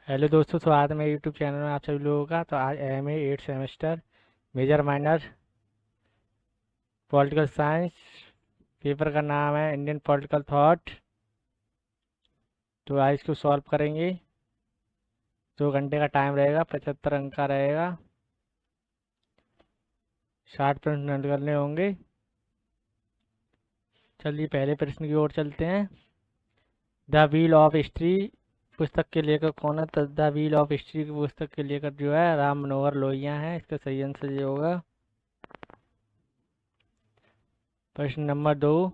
Hello दोस्तों, स्वागत है मेरे यूट्यूब चैनल में आप सभी लोगों का। तो आज M A 8 semester major minor political science paper का नाम है इंडियन पॉलिटिकल थॉट। तो आज इसको सॉल्व करेंगे। 2 घंटे का टाइम रहेगा, 75 अंक का रहेगा, 60 प्रश्न हल करने होंगे। चलिए पहले प्रश्न की ओर चलते हैं। द व्हील ऑफ हिस्ट्री पुस्तक के लेखक कौन है? तो द व्हील ऑफ हिस्ट्री की पुस्तक के लेखक जो है राम मनोहर लोहिया है। इसका सही आंसर ये होगा। प्रश्न नंबर 2,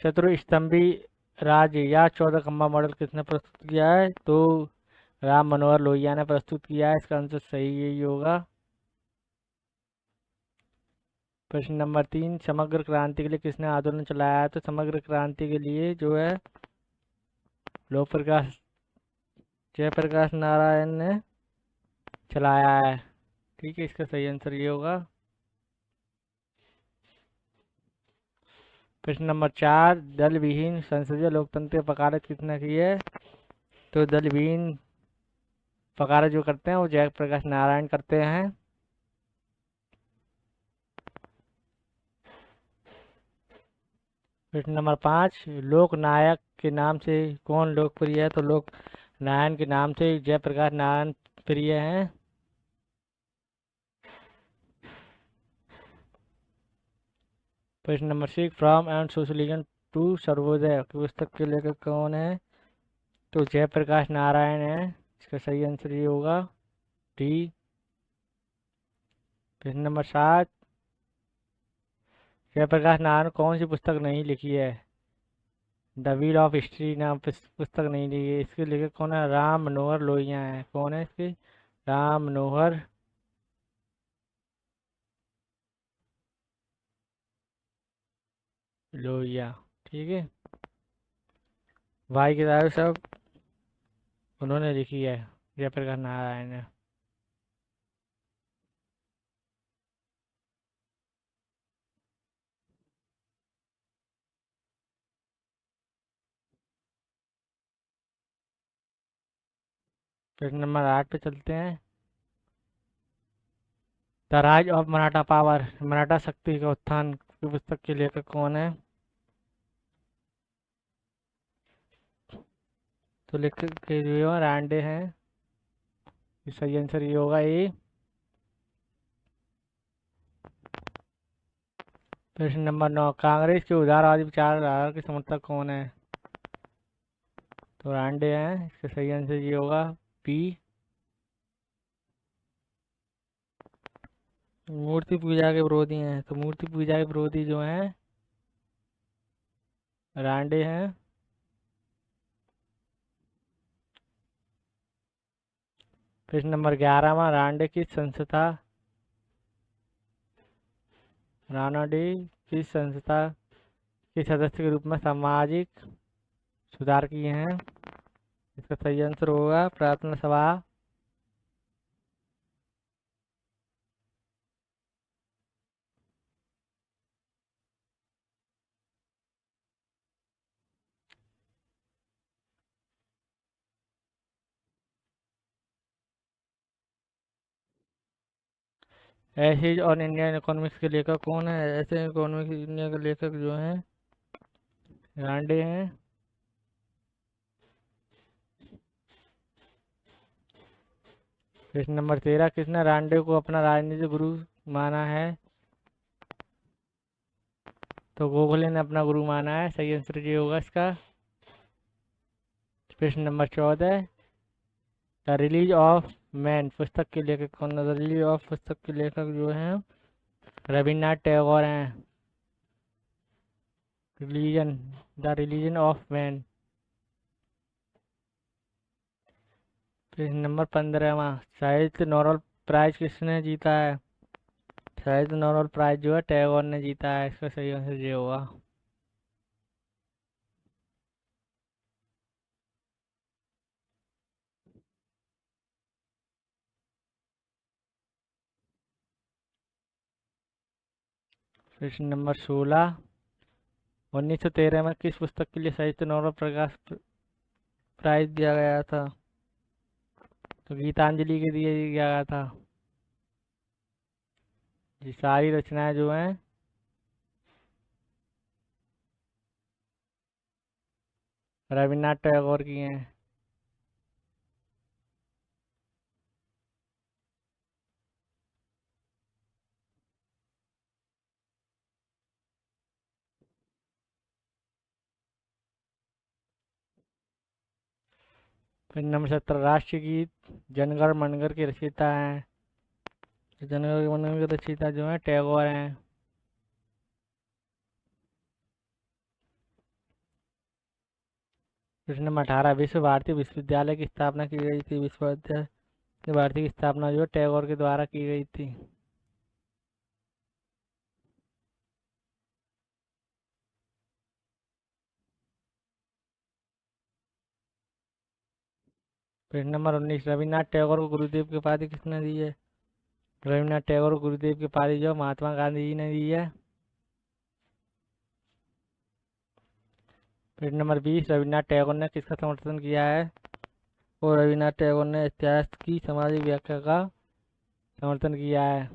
चतुर्स्तंभी राज्य या 14 खंबा मॉडल किसने प्रस्तुत किया है? तो राम मनोहर लोहिया ने प्रस्तुत किया है। इसका आंसर सही यही होगा। प्रश्न नंबर 3, समग्र क्रांति के लिए किसने आंदोलन चलाया है? तो समग्र क्रांति के लिए जो है लोक प्रकाश जयप्रकाश नारायण ने चलाया है। ठीक है, इसका सही आंसर ये होगा। प्रश्न नंबर 4, दल विहीन संसदीय लोकतंत्र की वकालत किसने की है? तो दल विहीन वकालत जो करते हैं वो जयप्रकाश नारायण करते हैं। प्रश्न नंबर 5, लोक नायक के नाम से कौन लोकप्रिय है? तो लोक नारायण के नाम से जयप्रकाश नारायण प्रिय हैं। प्रश्न number 6, from and socialism to Sarvodaya की पुस्तक के लेखक कौन है? तो जयप्रकाश नारायण है। इसका सही आंसर ये होगा डी। प्रश्न नंबर 7, जयप्रकाश नारायण कौन सी पुस्तक नहीं लिखी है? द व्हील ऑफ हिस्ट्री नाम पुस्तक नहीं लिखी है। इसके लेखक कौन है? राम मनोहर लोहिया है। कौन है इसके? राम मनोहर लोहिया। ठीक है, भाई किताब सब उन्होंने लिखी है, जयप्रकाश नारायण ने। प्रश्न नंबर 8 पे चलते हैं। The rise of Maratha power Maratha शक्ति का उत्थान की पुस्तक के लेखक कौन है? तो लेखक के जो है रांडे हैं। सही आंसर ये होगा ए। प्रश्न नंबर 9, कांग्रेस के उदारवादी विचारधारा के समर्थक कौन है? तो रांडे हैं। इसका सही आंसर ये होगा बी। मूर्ति पूजा के विरोधी हैं। तो मूर्ति पूजा के विरोधी जो हैं रांडे हैं। प्रश्न नंबर 11, रांडे किस संस्था रानाडे किस संस्था के सदस्य के रूप में सामाजिक सुधार किए हैं? इसका सही आंसर होगा प्रार्थना सभा। एसिड और इंडियन इकोनॉमिक्स के लेखक कौन है? ऐसे इकोनॉमिक्स इंडिया के लेखक जो हैं रांडे हैं। प्रश्न नंबर 13, किसने रांडे को अपना राजनीतिक गुरु माना है? तो गोखले ने अपना गुरु माना है। सही आंसर ये होगा इसका। प्रश्न number 14, the release of man पुस्तक के लेखक कौन है? द रिलीज ऑफ पुस्तक के लेखक जो हैं रविन्द्रनाथ टैगोर हैं। Religion the religion of man. प्रश्न नंबर 15, साहित्य नोबेल प्राइज किसने जीता है? साहित्य नोबेल प्राइज जो है टैगोर ने जीता है। इसका सही आंसर ये होगा। प्रश्न नंबर 16, 1913 में किस पुस्तक के लिए साहित्य नोबेल प्रकाश प्राइज दिया गया था? तो गीतांजलि के दिए दिया गया था। ये सारी रचनाएं जो हैं रविन्द्रनाथ टैगोर की हैं। फिर नंबर 17 राष्ट्रगीत जनगण मनगढ़ के रचयिता हैं। तो जनगण मनगढ़ के रचयिता जो हैं टैगोर हैं। प्रश्न नंबर 18 विश्व भारती विश्वविद्यालय की स्थापना की गई थी? विश्व भारती की स्थापना जो है टैगोर के द्वारा की गई थी। प्रश्न नंबर 19 रविन्द्रनाथ टैगोर को गुरुदेव की उपाधि किसने दी है? रविन्द्रनाथ टैगोर को गुरुदेव की उपाधि जो महात्मा गांधी जी ने दी है। प्रश्न नंबर 20 रविन्द्रनाथ टैगोर ने किसका समर्थन किया है? और रविन्द्रनाथ टैगोर ने इतिहास की सामाजिक व्याख्या का समर्थन किया है।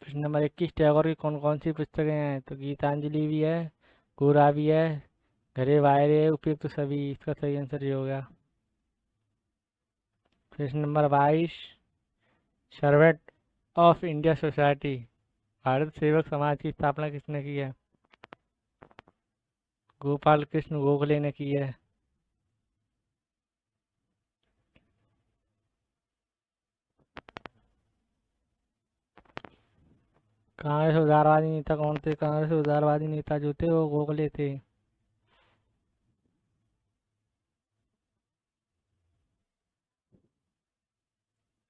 प्रश्न नंबर 21 टैगोर की कौन कौन सी पुस्तकें हैं? तो गीतांजलि भी है, गोरा भी है, घरे वायरे है, उपयुक्त तो सभी। इसका सही आंसर ये हो गया। प्रश्न number 22 servant of India society Bharat सेवक समाज की स्थापना किसने की है? गोपाल कृष्ण गोखले ने की है। कांग्रेस उदारवादी नेता कौन थे? कांग्रेस उदारवादी नेता जो थे वो गोखले थे।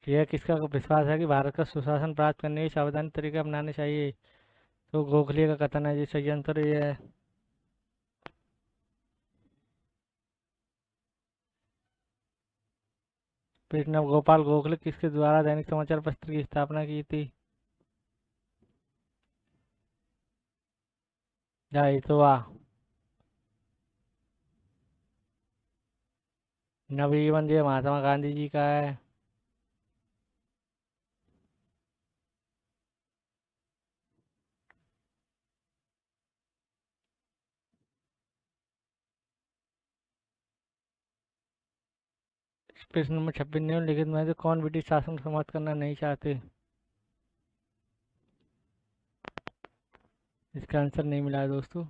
यह किसका विश्वास है कि भारत का सुशासन प्राप्त करने के सावधानी तरीके अपनाने चाहिए? तो गोखले का कथन है। जी सही आंसर ये है। प्रश्न गोपाल गोखले किसके द्वारा दैनिक समाचार पत्र की स्थापना की थी? जाए तो वाह। नवजीवन जो महात्मा गांधी जी का है। प्रश्न नंबर 26 निम्नलिखित में से कौन ब्रिटिश शासन को समाप्त करना नहीं चाहते? इसका आंसर नहीं मिला है दोस्तों।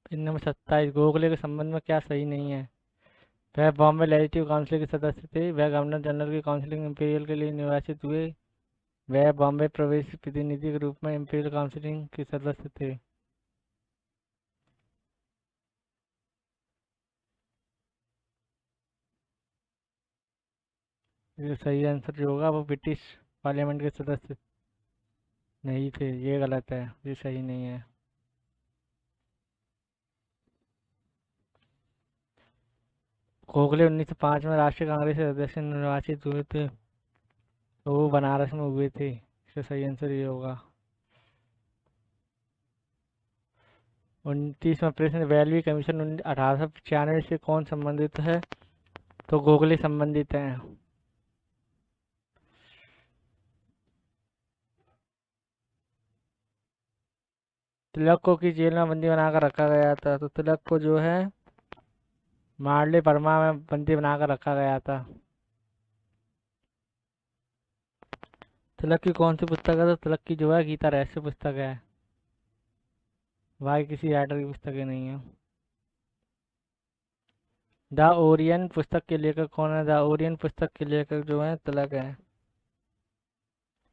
प्रश्न नंबर 27 गोखले के संबंध में क्या सही नहीं है? वह बॉम्बे लेजिस्लेटिव काउंसिल के सदस्य थे, वह गवर्नर जनरल की काउंसिलिंग इंपीरियल के लिए निर्वाचित हुए, वह बॉम्बे प्रवेश प्रतिनिधि के रूप में इंपीरियल काउंसिलिंग के सदस्य थे। ये सही आंसर जो होगा वो ब्रिटिश पार्लियामेंट के सदस्य नहीं थे। ये गलत है, ये सही नहीं है। गोखले 1905 में राष्ट्रीय कांग्रेस के सदस्य निर्वाचित हुए थे, तो वो बनारस में हुए थे। इसका सही आंसर ये होगा। 29वां प्रश्न वैल्यू कमीशन 1895 से कौन संबंधित है? तो गोखले संबंधित हैं। तिलक को किस जेल में बंदी बनाकर रखा गया था? तो तिलक को जो है मार्ले बर्मा में बंदी बनाकर रखा गया था। तिलक की कौन सी पुस्तक है? तो तिलक की जो है गीता रहस्य पुस्तक है। बाकी किसी राइटर की पुस्तकें नहीं है। द ओरियन पुस्तक के लेखक कौन है? द ओरियन पुस्तक के लेखक जो है तिलक है।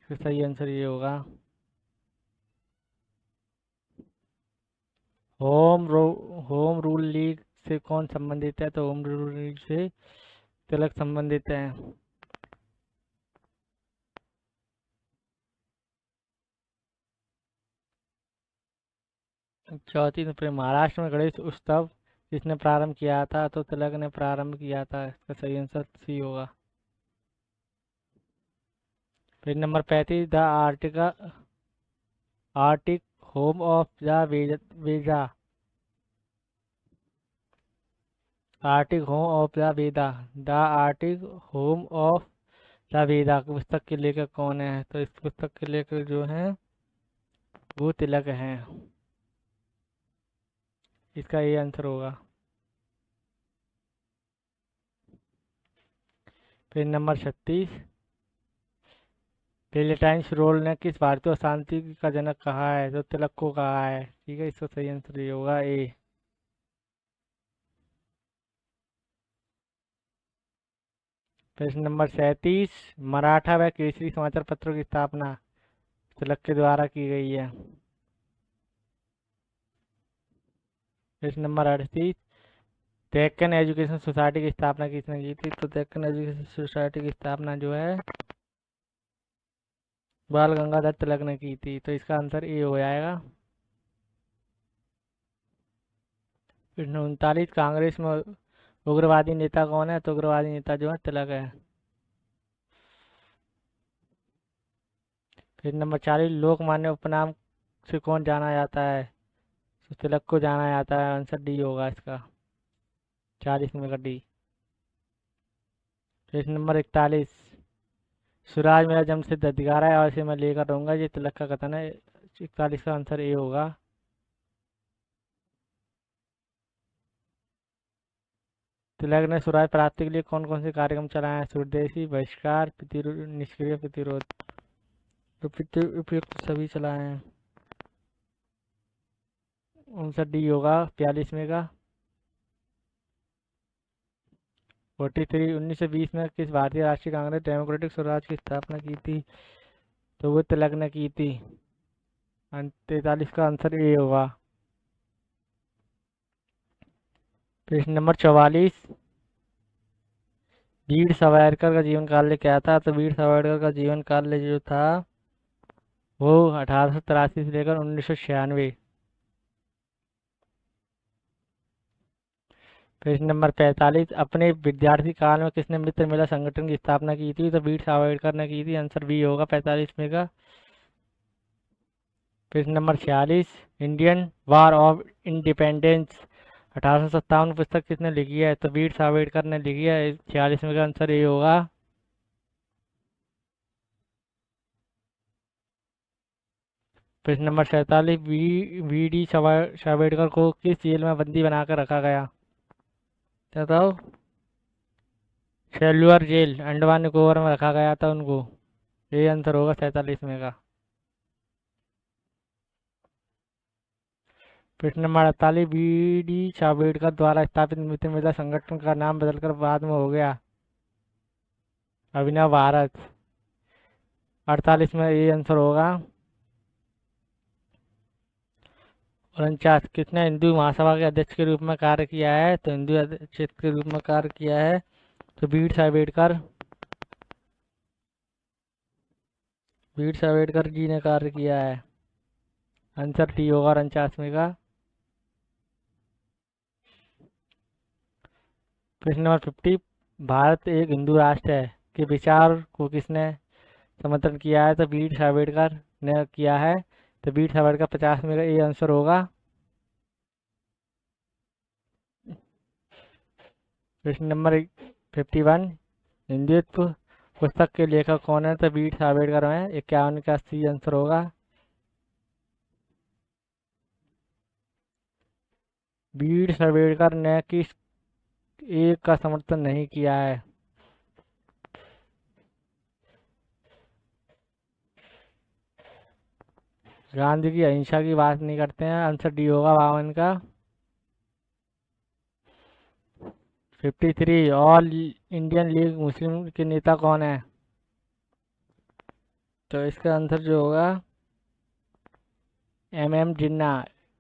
इसका सही आंसर ये होगा। होम रूल लीग से कौन संबंधित है? तो होम रूल लीग से तिलक संबंधित है। चौथी तो महाराष्ट्र में गणेश उत्सव किसने प्रारंभ किया था? तो तिलक ने प्रारंभ किया था। इसका सही आंसर सी होगा। Page number 35 the Arctic home of the Veda. Arctic home of the Veda. The Arctic home of the Veda पुस्तक के लेखक कौन है? तो इस पुस्तक के लेखक जो हैं वो तिलक हैं। इसका ये आंसर होगा। पेज नंबर 36 पेलेटाइन रोल ने किस भारतीय शांति का जनक कहा है? तो तिलक को कहा है। ठीक है, इसका सही आंसर ये होगा ए। प्रश्न नंबर 37 मराठा व केसरी समाचार पत्रों की स्थापना तिलक के द्वारा की गई है। प्रश्न नंबर 38 डेक्कन एजुकेशन सोसाइटी की स्थापना किसने की थी? तो डेक्कन एजुकेशन सोसाइटी की स्थापना जो है बाल गंगाधर तिलक ने की थी। तो इसका आंसर ए हो जाएगा। प्रश्न 39 कांग्रेस में उग्रवादी नेता कौन है? तो उग्रवादी नेता जो है तिलक है। प्रश्न नंबर 40 लोकमान्य उपनाम से कौन जाना जाता है? तो तिलक को जाना जाता है। आंसर डी होगा इसका। 40 में का डी। प्रश्न नंबर 41 स्वराज मेरा जन्मसिद्ध अधिकार है और इसे मैं लेकर रहूंगा, ये तिलक का कथन है। 41 का आंसर ए होगा। तिलक ने स्वराज प्राप्ति के लिए कौन कौन से कार्यक्रम चलाए हैं? स्वदेशी बहिष्कार निष्क्रिय प्रतिरोध। उपयुक्त सभी चलाए हैं। आंसर डी होगा 42 में का। 43 1920 में किस भारतीय राष्ट्रीय कांग्रेस डेमोक्रेटिक स्वराज की स्थापना की थी? तो वो तिलक ने की थी। 43 का आंसर ए होगा। प्रश्न नंबर 44 वीर सावरकर का जीवन काल क्या था? तो वीर सावरकर का जीवन काल जो था वो 1883 से लेकर 1996। प्रश्न नंबर 45 अपने विद्यार्थी काल में किसने मित्र मेला संगठन की स्थापना की थी? तो वीर सावरकर ने की थी। आंसर बी होगा 45 में का। प्रश्न number 46 Indian war of independence 1857 पुस्तक किसने लिखी है? तो वीर सावरकर ने लिखी है। 46 में का आंसर ये होगा। प्रश्न नंबर 47 वी डी सावरकर को किस जेल में बंदी बनाकर रखा गया? बताओ। सेल्युलर जेल अंडमान निकोबार में रखा गया था उनको। ये आंसर होगा 47 में का। प्रश्न नंबर 48 बी डी सावरकर द्वारा स्थापित मित्र मेला संगठन का नाम बदलकर बाद में हो गया अभिनव भारत। 48 में ये आंसर होगा। 49 किसने हिंदू महासभा के अध्यक्ष के रूप में कार्य किया है? तो हिंदू अध्यक्ष के रूप में कार्य किया है तो वीर सावरकर जी ने कार्य किया है। आंसर टी होगा 49 में का। प्रश्न नंबर 50 भारत एक हिंदू राष्ट्र है के विचार को किसने समर्थन किया है? तो वीर सावरकर ने किया है। तो वीर सावरकर 50 में का ये आंसर होगा। प्रश्न नंबर 51 हिंदुत्व पुस्तक के लेखक कौन है? तो वीर सावरकर है। 51 का सी आंसर होगा। वीर सावरकर ने किस एक का समर्थन नहीं किया है? गांधी की अहिंसा की बात नहीं करते हैं। आंसर डी होगा 52 का। 53 ऑल इंडियन लीग मुस्लिम के नेता कौन है? तो इसका आंसर जो होगा एम जिन्ना।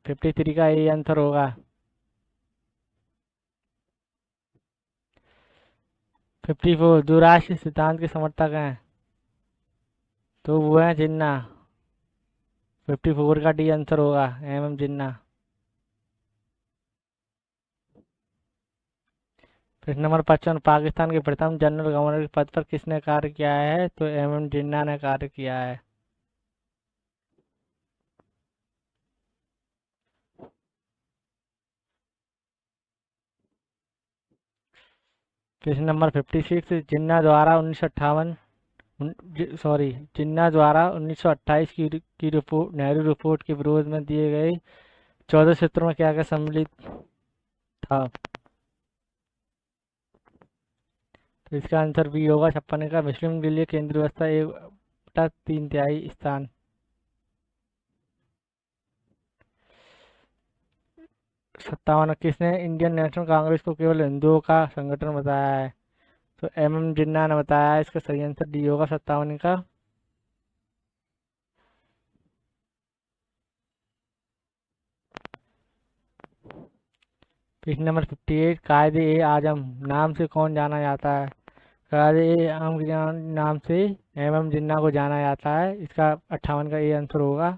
53 का ये आंसर होगा। 54 दूरराष्ट्रीय सिद्धांत के समर्थक हैं तो वो है जिन्ना। 54 का डी आंसर होगा एम जिन्ना। प्रश्न नंबर 55, पाकिस्तान के प्रथम जनरल गवर्नर के पद पर किसने कार्य किया है? तो एम जिन्ना ने कार्य किया है। प्रश्न नंबर 56, जिन्ना द्वारा 1928 की रिपोर्ट, नेहरू रिपोर्ट के विरोध में दिए गए 14 सूत्रों में क्या क्या सम्मिलित था? तो इसका आंसर बी होगा 56 का। मुस्लिम के लिए केंद्रीय व्यवस्था 1/3 स्थान। सत्तावन, किसने इंडियन नेशनल कांग्रेस को केवल हिंदुओं का संगठन बताया है? तो एम जिन्ना ने बताया है। इसका सही आंसर डी होगा 57 का। प्रश्न नंबर 58, कायदे ए आजम नाम से कौन जाना जाता है? कायदे ए आजम के नाम से एम जिन्ना को जाना जाता है। इसका 58 का ए आंसर होगा।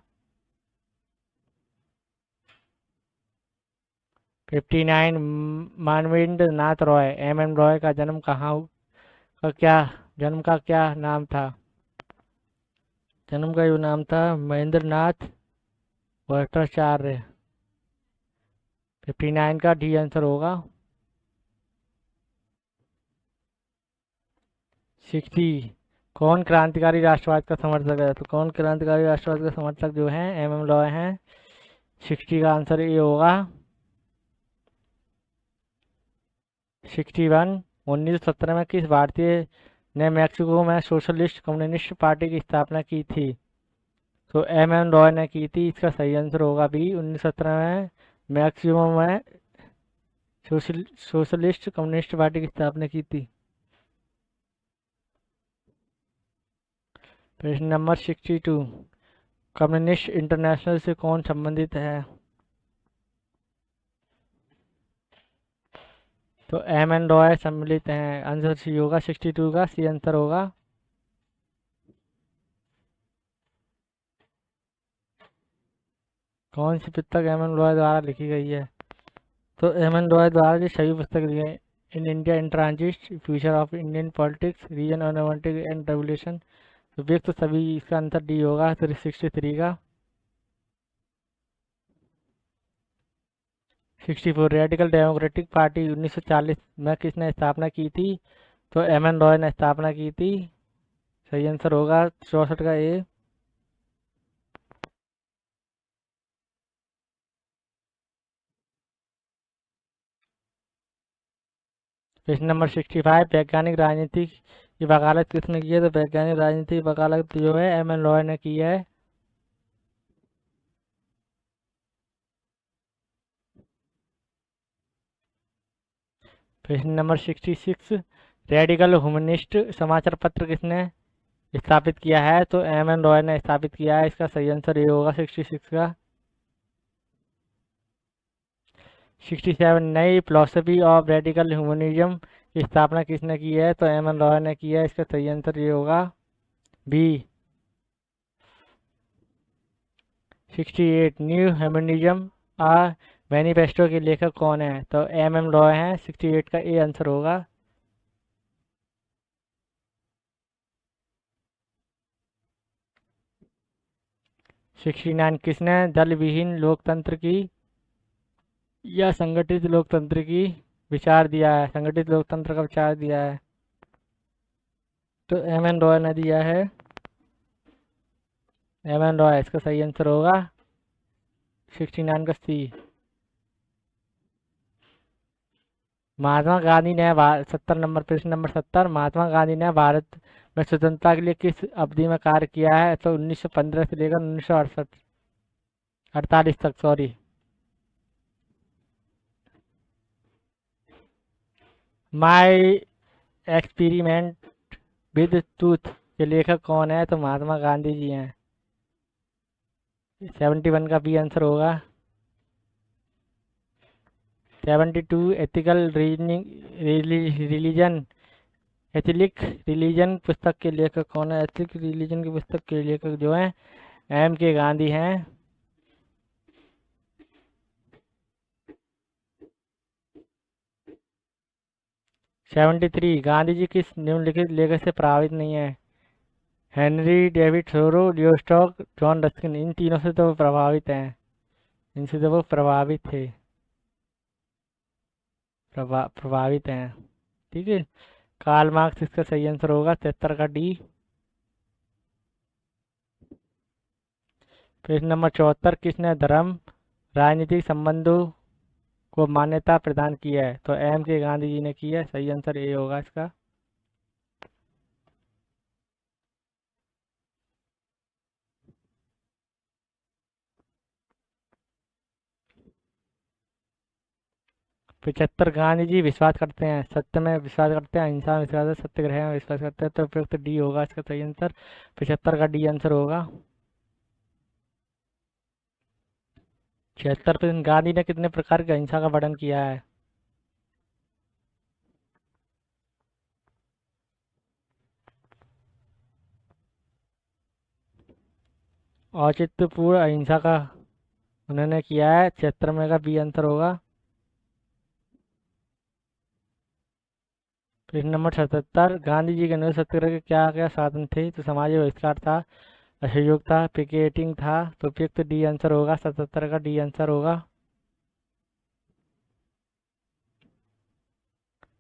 59, मानवेंद्र नाथ रॉय एम रॉय का जन्म का क्या नाम था? जन्म का जो नाम था महेंद्र नाथ भट्टाचार्य। 59 का डी आंसर होगा। 60, कौन क्रांतिकारी राष्ट्रवाद का समर्थक है? तो कौन क्रांतिकारी राष्ट्रवाद का समर्थक जो है एम रॉय हैं। 60 का आंसर ये होगा। 61, 1917 में किस भारतीय ने मैक्सिको में सोशलिस्ट कम्युनिस्ट पार्टी की स्थापना की थी? तो एम रॉय ने की थी। इसका सही आंसर होगा बी। 1917 में मैक्सिको में सोशलिस्ट कम्युनिस्ट पार्टी की स्थापना की थी। प्रश्न नंबर 62, कम्युनिस्ट इंटरनेशनल से कौन संबंधित है? तो एम रॉय सम्मिलित हैं। आंसर सी होगा 62 का। सी आंसर होगा। कौन सी पुस्तक एम रॉय द्वारा लिखी गई है? तो एम रॉय द्वारा जो सभी पुस्तक दी है, in India in transit, future of Indian politics, reason romanticism and revolution, तो व्यक्त सभी। इसका आंसर डी होगा 63 का। 64, रेडिकल डेमोक्रेटिक पार्टी 1940 में किसने स्थापना की थी? तो एम रॉय ने स्थापना की थी। सही आंसर होगा 64 का ए। प्रश्न नंबर 65, वैज्ञानिक राजनीति की वकालत किसने की है? तो वैज्ञानिक राजनीति की वकालत जो है एम रॉय ने की है। प्रश्न नंबर 66, रेडिकल ह्यूमनिस्ट समाचार पत्र किसने स्थापित किया है? तो एम रॉय ने स्थापित किया है। इसका सही आंसर ये होगा 66 का। 67, नई फिलोसफी ऑफ रेडिकल ह्यूमनिज्म की स्थापना किसने की है? तो एम रॉय ने किया है। इसका सही आंसर ये होगा बी। 68, न्यू ह्यूमनिज्म आ मैनिफेस्टो के लेखक कौन है? तो एम रॉय हैं। 68 का ए आंसर होगा। 69, किसने दल विहीन लोकतंत्र की या संगठित लोकतंत्र की विचार दिया है? संगठित लोकतंत्र का विचार दिया है। तो एम रॉय ने दिया है। एम रॉय इसका सही आंसर होगा 69 का सी। महात्मा गांधी ने 70 नंबर, प्रश्न नंबर 70, महात्मा गांधी ने भारत में स्वतंत्रता के लिए किस अवधि में कार्य किया है? तो 1915 से लेकर 1948 तक, sorry. My experiment with tooth के लेखक कौन है? तो महात्मा गांधी जी हैं। 71 का बी आंसर होगा। 72, एथिकल रिलीजन एथिलिक रिलीजन पुस्तक के लेखक कौन है? एथिक रिलीजन की पुस्तक के लेखक जो हैं एम के गांधी हैं। 73 गांधी जी किस निम्नलिखित लेखक से प्रभावित नहीं है? हेनरी डेविड थोरो, लियो स्टॉक, जॉन रस्किन। इन तीनों से तो वो प्रभावित हैं, इनसे तो वो प्रभावित थे, प्रभावित हैं। ठीक है। कार्ल मार्क्स इसका सही आंसर होगा 73 का डी। प्रश्न नंबर 74 किसने धर्म राजनीतिक संबंधों को मान्यता प्रदान की है? तो एम के गांधी जी ने की है, सही आंसर ए होगा इसका। पिछहत्तर गांधी जी विश्वास करते हैं, सत्य में विश्वास करते हैं, अहिंसा में विश्वास है, सत्याग्रह में विश्वास करते हैं। तो उपयुक्त डी होगा इसका सही आंसर। 75 का डी आंसर होगा। 76 गांधी ने कितने प्रकार की अहिंसा का वर्णन किया है? औचित्यपूर्ण अहिंसा का उन्होंने किया है, 76 में का बी आंसर होगा। प्रश्न नंबर 77 गांधी जी के अनुभव सत्याग्रह के क्या क्या साधन थे? तो समाज बहिष्कार था, असहयोग था, पिकेटिंग था। तो उपयुक्त डी आंसर होगा, 77 का डी आंसर होगा।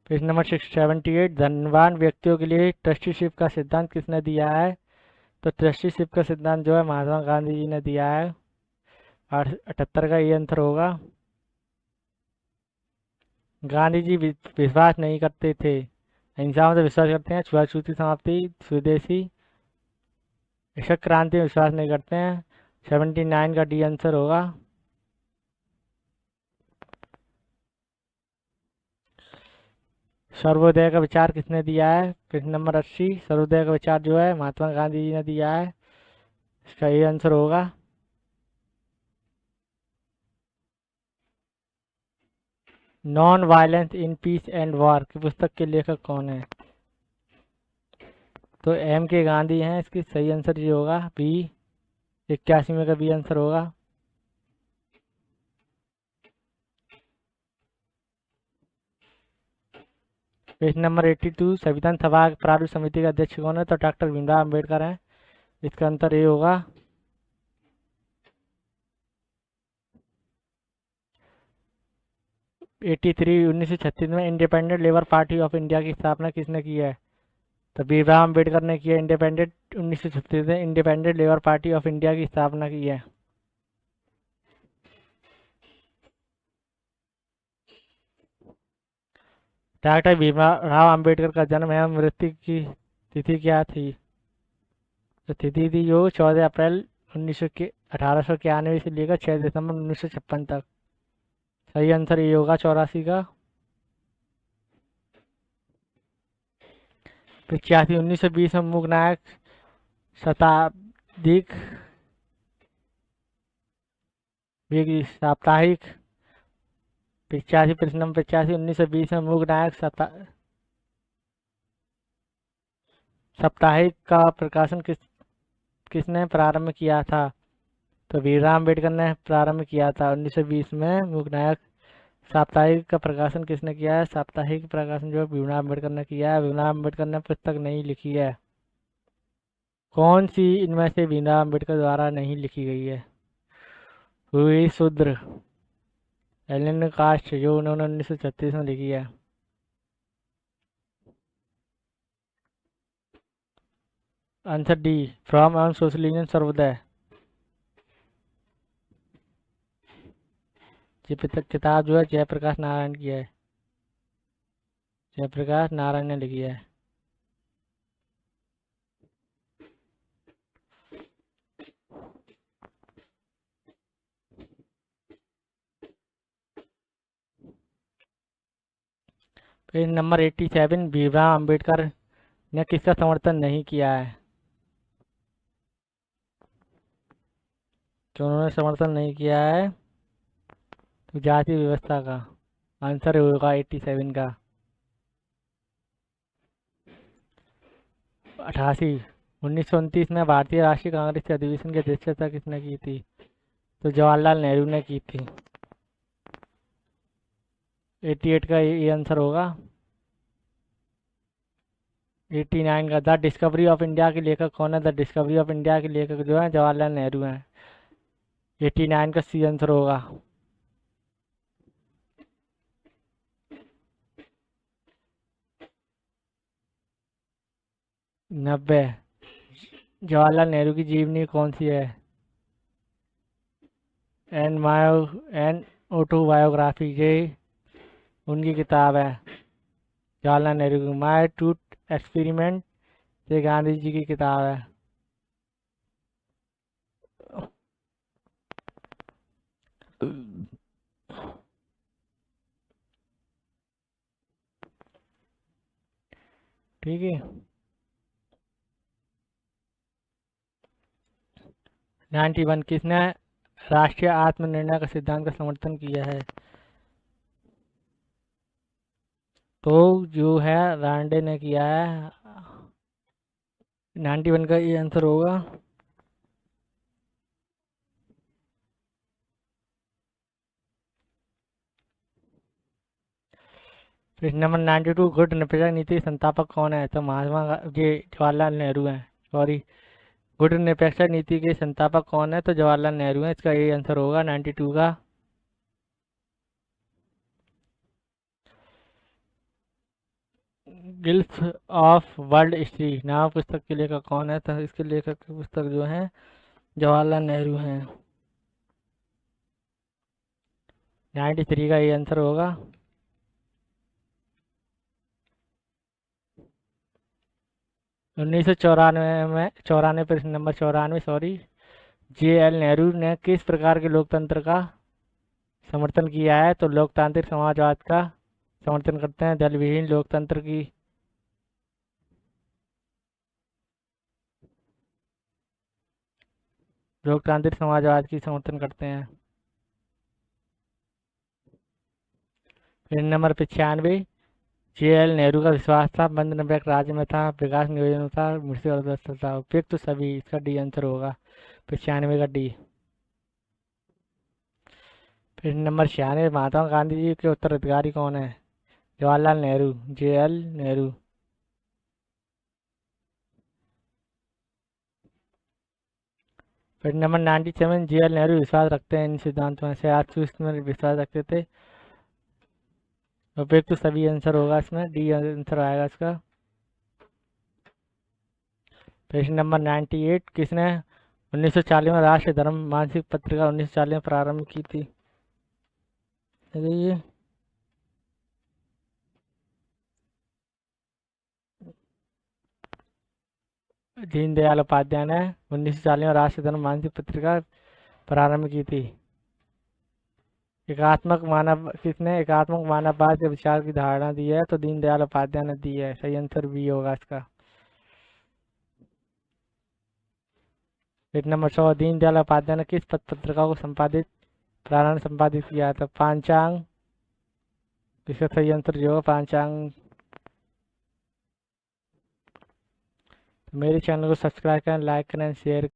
प्रश्न नंबर 78 धनवान व्यक्तियों के लिए ट्रस्टीशिप का सिद्धांत किसने दिया है? तो ट्रस्टीशिप का सिद्धांत जो है महात्मा गांधी जी ने दिया है। 78 का ये आंसर होगा। गांधी जी विश्वास नहीं करते थे, अहिंसा में तो विश्वास करते हैं, छुआछूती समाप्ति, स्वदेशी, कृषक क्रांति में विश्वास नहीं करते हैं। 79 का डी आंसर होगा। सर्वोदय का विचार किसने दिया है? प्रश्न नंबर 80 सर्वोदय का विचार जो है महात्मा गांधी जी ने दिया है, इसका ये आंसर होगा। Non violence in peace and war की पुस्तक के लेखक कौन है? तो एम के गांधी हैं, इसकी सही आंसर ये होगा बी। 81 में का बी आंसर होगा। पेज नंबर 82 संविधान सभा प्रारूप समिति का अध्यक्ष कौन है? तो डॉक्टर भीमराव अम्बेडकर हैं, इसका आंसर ये होगा। 1936 में independent labour party of India की स्थापना किसने की है? तो भीमराव अम्बेडकर ने किया। 1936 में independent labour party of India की स्थापना की है। डॉक्टर भीमराव अम्बेडकर का जन्म एवं मृत्यु की तिथि क्या थी? तो तिथि थी जो 14 अप्रैल 1891 से लेकर 6 दिसंबर 1956 तक। सही आंसर ये होगा 84 का। 85 1920 में मूक नायक शताब्दिक साप्ताहिक। 85 प्रश्न नंबर 85 1920 में मूक नायक साप्ताहिक का प्रकाशन किसने प्रारंभ किया था? तो भीमराव अम्बेडकर ने प्रारंभ किया था 1920 में। मूकनायक साप्ताहिक का प्रकाशन किसने किया है? साप्ताहिक प्रकाशन जो भीमराव अम्बेडकर ने किया है। भीमराव अम्बेडकर ने पुस्तक नहीं लिखी है। कौन सी इनमें से भीमराव अम्बेडकर द्वारा नहीं लिखी गई है? हुई शूद्र एलन कास्ट जो उन्होंने 1936 में लिखी है। आंसर डी फ्रॉम एवं सोशल यूनियन सर्वोदय। ये किताब जो है जयप्रकाश नारायण की है, जयप्रकाश नारायण ने लिखी है। पेज नंबर 87 भीमराव अम्बेडकर ने किसका समर्थन नहीं किया है? तो उन्होंने समर्थन नहीं किया है तो जाति व्यवस्था का। आंसर होगा 87 का। 88 1929 में भारतीय राष्ट्रीय कांग्रेस के अधिवेशन की अध्यक्षता किसने की थी? तो जवाहरलाल नेहरू ने की थी। 88 का ये आंसर होगा। 89 का द डिस्कवरी ऑफ इंडिया के लेखक कौन है? द डिस्कवरी ऑफ इंडिया के लेखक जो है जवाहरलाल नेहरू हैं। 89 का सी आंसर होगा। 90 जवाहरलाल नेहरू की जीवनी कौन सी है? एन मायो एन ऑटोबायोग्राफी, ये उनकी किताब है जवाहरलाल नेहरू की। माय ट्रूथ एक्सपेरिमेंट ये गांधी जी की किताब है। ठीक है। 91 किसने राष्ट्रीय आत्मनिर्णय का सिद्धांत का समर्थन किया है? तो जो है रांडे ने किया है। 91 का ये आंसर होगा। फिर नंबर 92 गुट निरपेक्ष नीति संस्थापक कौन है? तो ये जवाहरलाल नेहरू हैं। सॉरी, गुट निरपेक्ष नीति के संस्थापक कौन है? तो जवाहरलाल नेहरू हैं। इसका ये आंसर होगा 92 का। गिल्स ऑफ वर्ल्ड हिस्ट्री नाम पुस्तक के लेखक कौन है? तो इसके लेखक की पुस्तक जो है जवाहरलाल नेहरू हैं। 93 का ये आंसर होगा। 1994 में 94 प्रश्न नंबर 94 सॉरी, JL नेहरू ने किस प्रकार के लोकतंत्र का समर्थन किया है? तो लोकतांत्रिक समाजवाद का समर्थन करते हैं। दल विहीन लोकतंत्र की लोकतांत्रिक समाजवाद की समर्थन करते हैं। फिर नंबर 95 JL नेहरू का विश्वास था बंद निरपेक्ष राज्य में था, विकास नियोजन था, मिश्रित अर्थव्यवस्था था। उपयुक्त तो सभी, इसका डी आंसर होगा 95 का डी। फिर नंबर 96 महात्मा गांधी जी के उत्तराधिकारी कौन है? जवाहरलाल नेहरू, JL नेहरू। फिर नंबर 97 JL नेहरू विश्वास रखते हैं इन सिद्धांतों में से आज इसमें विश्वास रखते थे। उपयुक्त तो सभी आंसर होगा, इसमें डी आंसर आएगा इसका। प्रश्न नंबर 98 किसने 1940 में राष्ट्रीय धर्म मासिक पत्रिका 1940 में प्रारंभ की थी? ये दीनदयाल उपाध्याय ने 1940 में राष्ट्रीय धर्म मासिक पत्रिका प्रारंभ की थी। किसने एकात्मक मानववाद के विचार की धारणा दी है? तो दीनदयाल उपाध्याय ने दी है। सही आंसर बी होगा इसका। पेज नंबर 100 दीनदयाल उपाध्याय ने किस पत्रिका को प्रारंभ संपादित किया था? पांचांग। इसका सही आंसर जो होगा पांचांग। मेरे चैनल को सब्सक्राइब करें, लाइक करें, शेयर